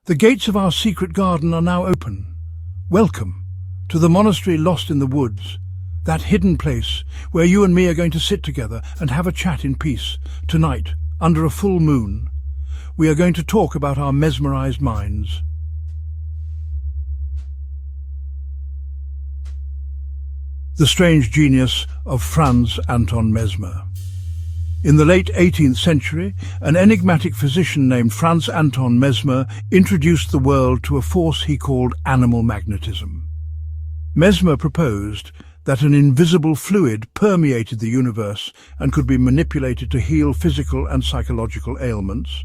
The gates of our secret garden are now open. Welcome to the monastery lost in the woods, that hidden place where you and me are going to sit together and have a chat in peace. Tonight, under a full moon, we are going to talk about our mesmerized minds. The strange genius of Franz Anton Mesmer. In the late 18th century, an enigmatic physician named Franz Anton Mesmer introduced the world to a force he called animal magnetism. Mesmer proposed that an invisible fluid permeated the universe and could be manipulated to heal physical and psychological ailments.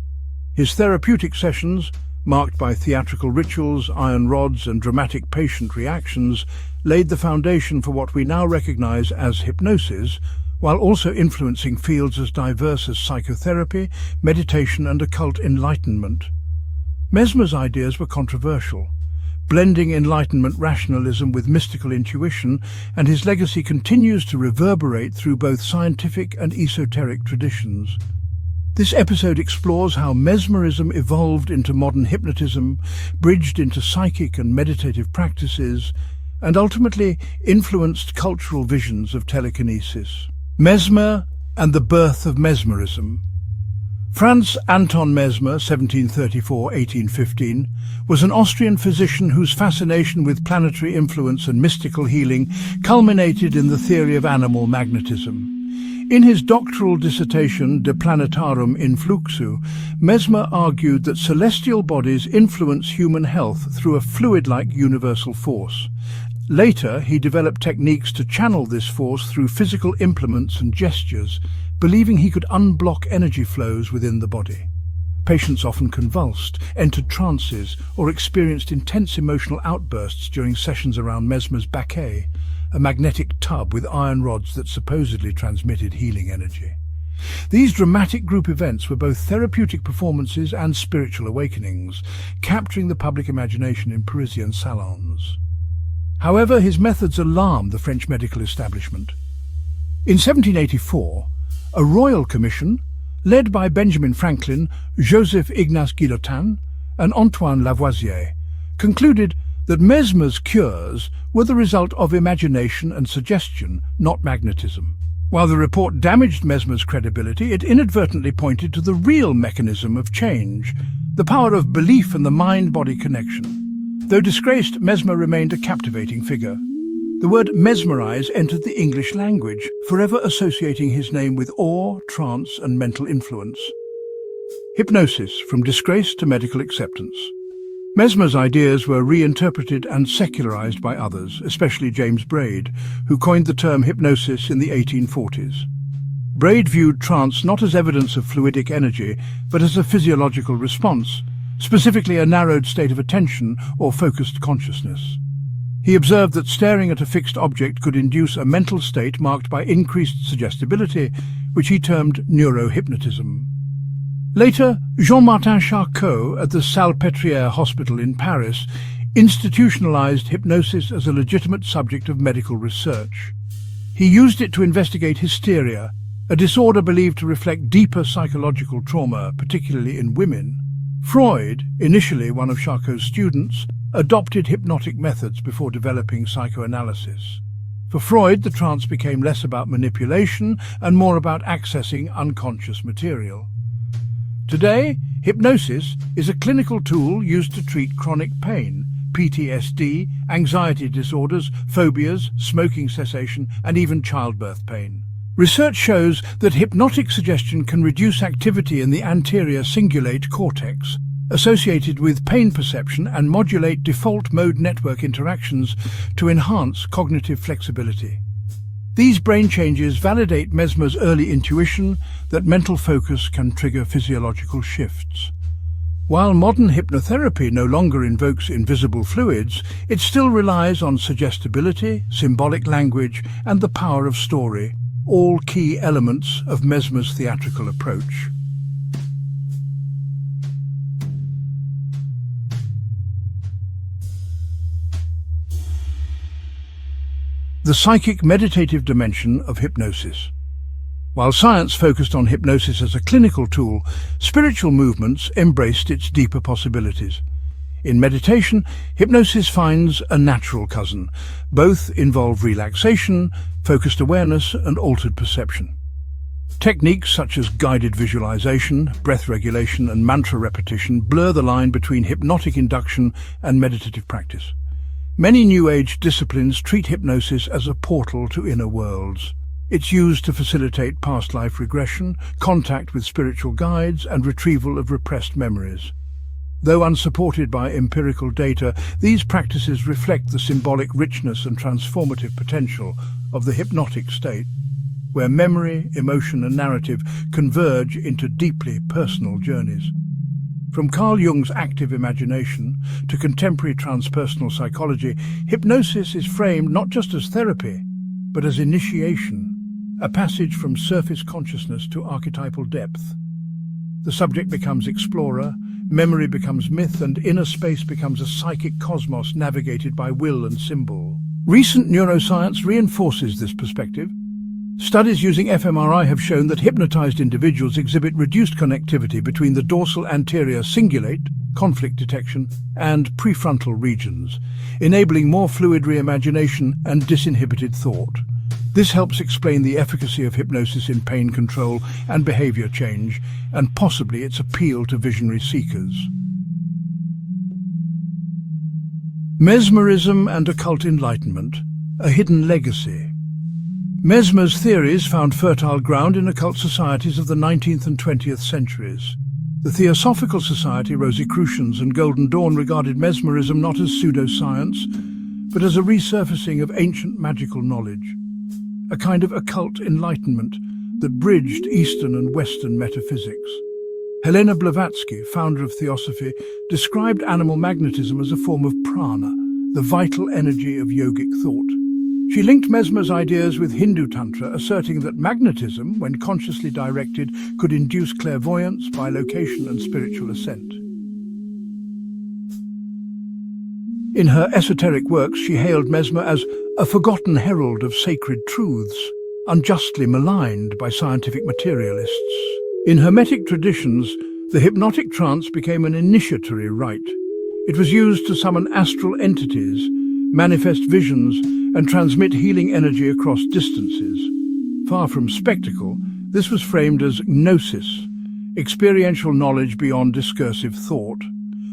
His therapeutic sessions, marked by theatrical rituals, iron rods, and dramatic patient reactions, laid the foundation for what we now recognize as hypnosis, while also influencing fields as diverse as psychotherapy, meditation, and occult enlightenment. Mesmer's ideas were controversial, blending Enlightenment rationalism with mystical intuition, and his legacy continues to reverberate through both scientific and esoteric traditions. This episode explores how mesmerism evolved into modern hypnotism, bridged into psychic and meditative practices, and ultimately influenced cultural visions of telekinesis. Mesmer and the birth of mesmerism. Franz Anton Mesmer, 1734–1815, was an Austrian physician whose fascination with planetary influence and mystical healing culminated in the theory of animal magnetism. In his doctoral dissertation De Planetarum Influxu, Mesmer argued that celestial bodies influence human health through a fluid-like universal force. Later, he developed techniques to channel this force through physical implements and gestures, believing he could unblock energy flows within the body. Patients often convulsed, entered trances, or experienced intense emotional outbursts during sessions around Mesmer's baquet, a magnetic tub with iron rods that supposedly transmitted healing energy. These dramatic group events were both therapeutic performances and spiritual awakenings, capturing the public imagination in Parisian salons. However, his methods alarmed the French medical establishment. In 1784, a royal commission, led by Benjamin Franklin, Joseph Ignace Guillotin, and Antoine Lavoisier, concluded that Mesmer's cures were the result of imagination and suggestion, not magnetism. While the report damaged Mesmer's credibility, it inadvertently pointed to the real mechanism of change, the power of belief and the mind-body connection. Though disgraced, Mesmer remained a captivating figure. The word mesmerize entered the English language, forever associating his name with awe, trance, and mental influence. Hypnosis, from disgrace to medical acceptance. Mesmer's ideas were reinterpreted and secularized by others, especially James Braid, who coined the term hypnosis in the 1840s. Braid viewed trance not as evidence of fluidic energy, but as a physiological response, specifically a narrowed state of attention or focused consciousness. He observed that staring at a fixed object could induce a mental state marked by increased suggestibility, which he termed neurohypnotism. Later, Jean-Martin Charcot at the Salpêtrière Hospital in Paris institutionalized hypnosis as a legitimate subject of medical research. He used it to investigate hysteria, a disorder believed to reflect deeper psychological trauma, particularly in women. Freud, initially one of Charcot's students, adopted hypnotic methods before developing psychoanalysis. For Freud, the trance became less about manipulation and more about accessing unconscious material. Today, hypnosis is a clinical tool used to treat chronic pain, PTSD, anxiety disorders, phobias, smoking cessation, and even childbirth pain. Research shows that hypnotic suggestion can reduce activity in the anterior cingulate cortex, associated with pain perception, and modulate default mode network interactions to enhance cognitive flexibility. These brain changes validate Mesmer's early intuition that mental focus can trigger physiological shifts. While modern hypnotherapy no longer invokes invisible fluids, it still relies on suggestibility, symbolic language, and the power of story, all key elements of Mesmer's theatrical approach. The psychic meditative dimension of hypnosis. While science focused on hypnosis as a clinical tool, spiritual movements embraced its deeper possibilities. In meditation, hypnosis finds a natural cousin. Both involve relaxation, focused awareness, and altered perception. Techniques such as guided visualization, breath regulation, and mantra repetition blur the line between hypnotic induction and meditative practice. Many New Age disciplines treat hypnosis as a portal to inner worlds. It's used to facilitate past life regression, contact with spiritual guides, and retrieval of repressed memories. Though unsupported by empirical data, these practices reflect the symbolic richness and transformative potential of the hypnotic state, where memory, emotion, and narrative converge into deeply personal journeys. From Carl Jung's active imagination to contemporary transpersonal psychology, hypnosis is framed not just as therapy, but as initiation, a passage from surface consciousness to archetypal depth. The subject becomes explorer, memory becomes myth, and inner space becomes a psychic cosmos navigated by will and symbol. Recent neuroscience reinforces this perspective. Studies using fMRI have shown that hypnotized individuals exhibit reduced connectivity between the dorsal anterior cingulate, conflict detection, and prefrontal regions, enabling more fluid reimagination and disinhibited thought. This helps explain the efficacy of hypnosis in pain control and behavior change, and possibly its appeal to visionary seekers. Mesmerism and Occult Enlightenment, a hidden legacy. Mesmer's theories found fertile ground in occult societies of the 19th and 20th centuries. The Theosophical Society, Rosicrucians, and Golden Dawn regarded mesmerism not as pseudoscience, but as a resurfacing of ancient magical knowledge, a kind of occult enlightenment that bridged Eastern and Western metaphysics. Helena Blavatsky, founder of Theosophy, described animal magnetism as a form of prana, the vital energy of yogic thought. She linked Mesmer's ideas with Hindu Tantra, asserting that magnetism, when consciously directed, could induce clairvoyance, bilocation, and spiritual ascent. In her esoteric works, she hailed Mesmer as a forgotten herald of sacred truths, unjustly maligned by scientific materialists. In Hermetic traditions, the hypnotic trance became an initiatory rite. It was used to summon astral entities, manifest visions, and transmit healing energy across distances. Far from spectacle, this was framed as gnosis, experiential knowledge beyond discursive thought.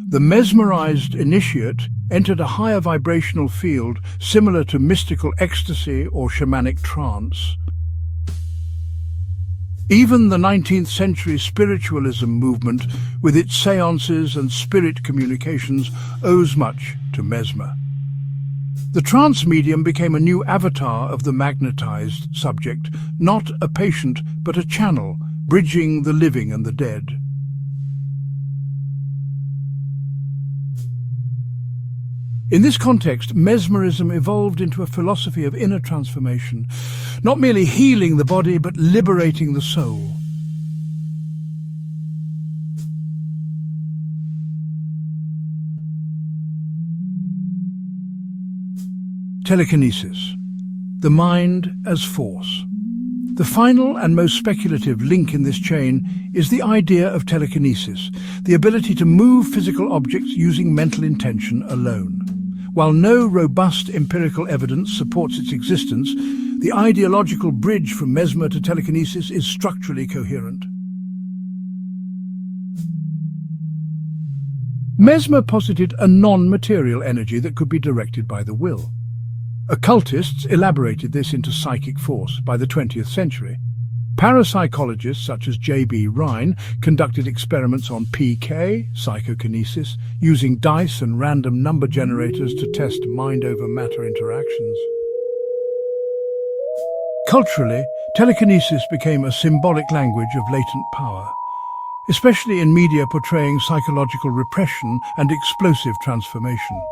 The mesmerized initiate entered a higher vibrational field similar to mystical ecstasy or shamanic trance. Even the 19th century spiritualism movement, with its seances and spirit communications, owes much to Mesmer. The trance medium became a new avatar of the magnetized subject, not a patient but a channel, bridging the living and the dead. In this context, mesmerism evolved into a philosophy of inner transformation, not merely healing the body but liberating the soul. Telekinesis, the mind as force. The final and most speculative link in this chain is the idea of telekinesis, the ability to move physical objects using mental intention alone. While no robust empirical evidence supports its existence, the ideological bridge from Mesmer to telekinesis is structurally coherent. Mesmer posited a non-material energy that could be directed by the will. Occultists elaborated this into psychic force by the 20th century. Parapsychologists such as J.B. Rhine conducted experiments on PK, psychokinesis, using dice and random number generators to test mind-over-matter interactions. Culturally, telekinesis became a symbolic language of latent power, especially in media portraying psychological repression and explosive transformation.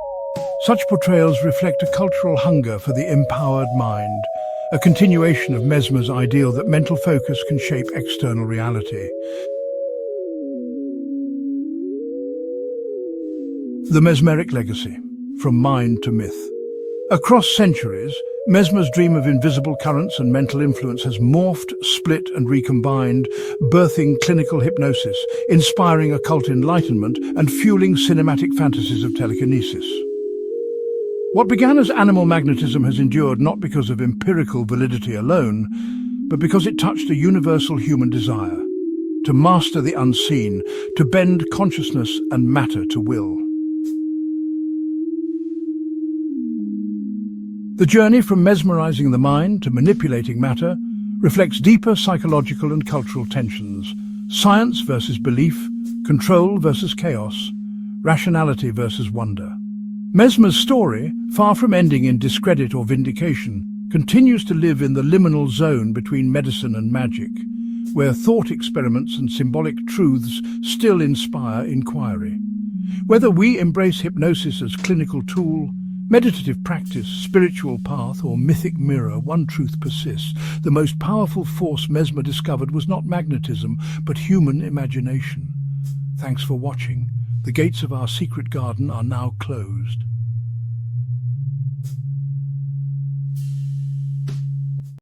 Such portrayals reflect a cultural hunger for the empowered mind, a continuation of Mesmer's ideal that mental focus can shape external reality. The Mesmeric legacy, from mind to myth. Across centuries, Mesmer's dream of invisible currents and mental influence has morphed, split and recombined, birthing clinical hypnosis, inspiring occult enlightenment and fueling cinematic fantasies of telekinesis. What began as animal magnetism has endured not because of empirical validity alone, but because it touched a universal human desire to master the unseen, to bend consciousness and matter to will. The journey from mesmerizing the mind to manipulating matter reflects deeper psychological and cultural tensions: science versus belief, control versus chaos, rationality versus wonder. Mesmer's story, far from ending in discredit or vindication, continues to live in the liminal zone between medicine and magic, where thought experiments and symbolic truths still inspire inquiry. Whether we embrace hypnosis as clinical tool, meditative practice, spiritual path, or mythic mirror, one truth persists: the most powerful force Mesmer discovered was not magnetism, but human imagination. Thanks for watching. The gates of our secret garden are now closed.